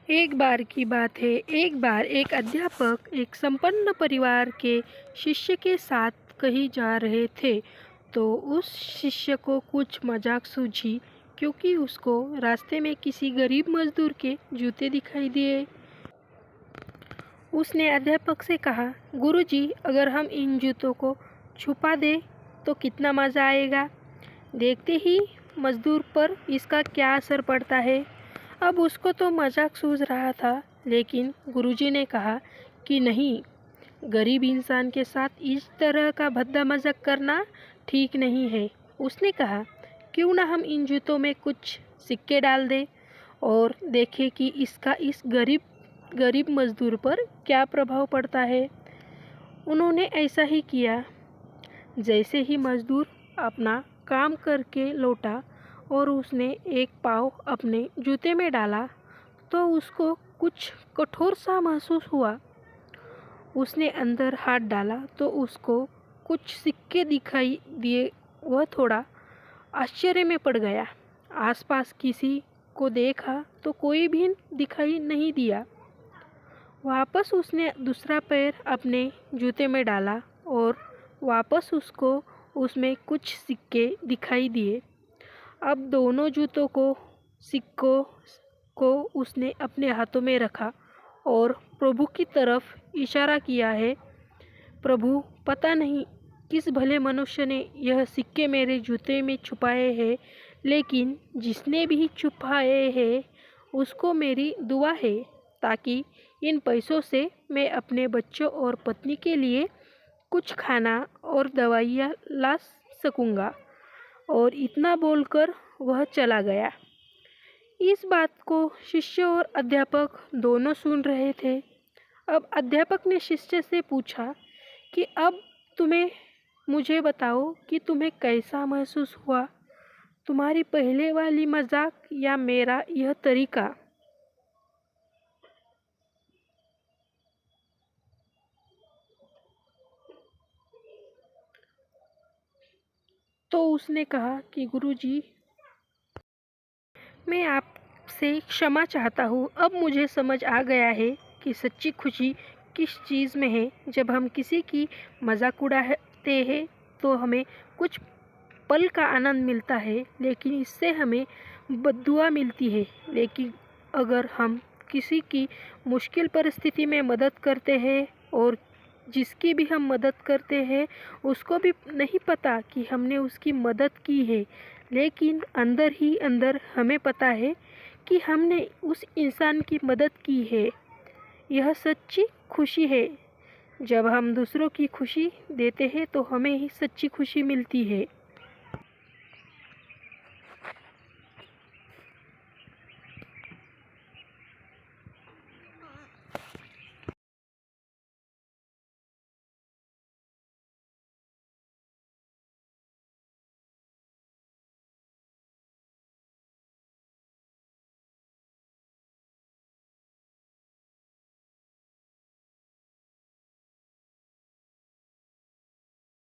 एक बार की बात है। एक बार एक अध्यापक एक संपन्न परिवार के शिष्य के साथ कहीं जा रहे थे, तो उस शिष्य को कुछ मजाक सूझी, क्योंकि उसको रास्ते में किसी गरीब मजदूर के जूते दिखाई दिए। उसने अध्यापक से कहा, गुरुजी, अगर हम इन जूतों को छुपा दें तो कितना मज़ा आएगा। देखते ही मजदूर पर इसका क्या असर पड़ता है। अब उसको तो मजाक सूझ रहा था, लेकिन गुरुजी ने कहा कि नहीं, गरीब इंसान के साथ इस तरह का भद्दा मजाक करना ठीक नहीं है। उसने कहा, क्यों ना हम इन जूतों में कुछ सिक्के डाल दें और देखें कि इसका इस गरीब गरीब मजदूर पर क्या प्रभाव पड़ता है। उन्होंने ऐसा ही किया। जैसे ही मजदूर अपना काम करके लौटा और उसने एक पाँव अपने जूते में डाला, तो उसको कुछ कठोर सा महसूस हुआ। उसने अंदर हाथ डाला तो उसको कुछ सिक्के दिखाई दिए। वह थोड़ा आश्चर्य में पड़ गया। आसपास किसी को देखा तो कोई भी दिखाई नहीं दिया। वापस उसने दूसरा पैर अपने जूते में डाला और वापस उसको उसमें कुछ सिक्के दिखाई दिए। अब दोनों जूतों को सिक्कों को उसने अपने हाथों में रखा और प्रभु की तरफ इशारा किया है। प्रभु, पता नहीं किस भले मनुष्य ने यह सिक्के मेरे जूते में छुपाए हैं, लेकिन जिसने भी छुपाए हैं उसको मेरी दुआ है, ताकि इन पैसों से मैं अपने बच्चों और पत्नी के लिए कुछ खाना और दवाइयाँ ला सकूँगा। और इतना बोलकर वह चला गया। इस बात को शिष्य और अध्यापक दोनों सुन रहे थे। अब अध्यापक ने शिष्य से पूछा कि अब तुम्हें मुझे बताओ कि तुम्हें कैसा महसूस हुआ, तुम्हारी पहले वाली मजाक या मेरा यह तरीका। तो उसने कहा कि गुरुजी, मैं आपसे क्षमा चाहता हूँ। अब मुझे समझ आ गया है कि सच्ची खुशी किस चीज़ में है। जब हम किसी की मजाक उड़ाते हैं तो हमें कुछ पल का आनंद मिलता है, लेकिन इससे हमें बद्दुआ मिलती है। लेकिन अगर हम किसी की मुश्किल परिस्थिति में मदद करते हैं और जिसकी भी हम मदद करते हैं उसको भी नहीं पता कि हमने उसकी मदद की है, लेकिन अंदर ही अंदर हमें पता है कि हमने उस इंसान की मदद की है। यह सच्ची खुशी है। जब हम दूसरों की खुशी देते हैं तो हमें ही सच्ची खुशी मिलती है।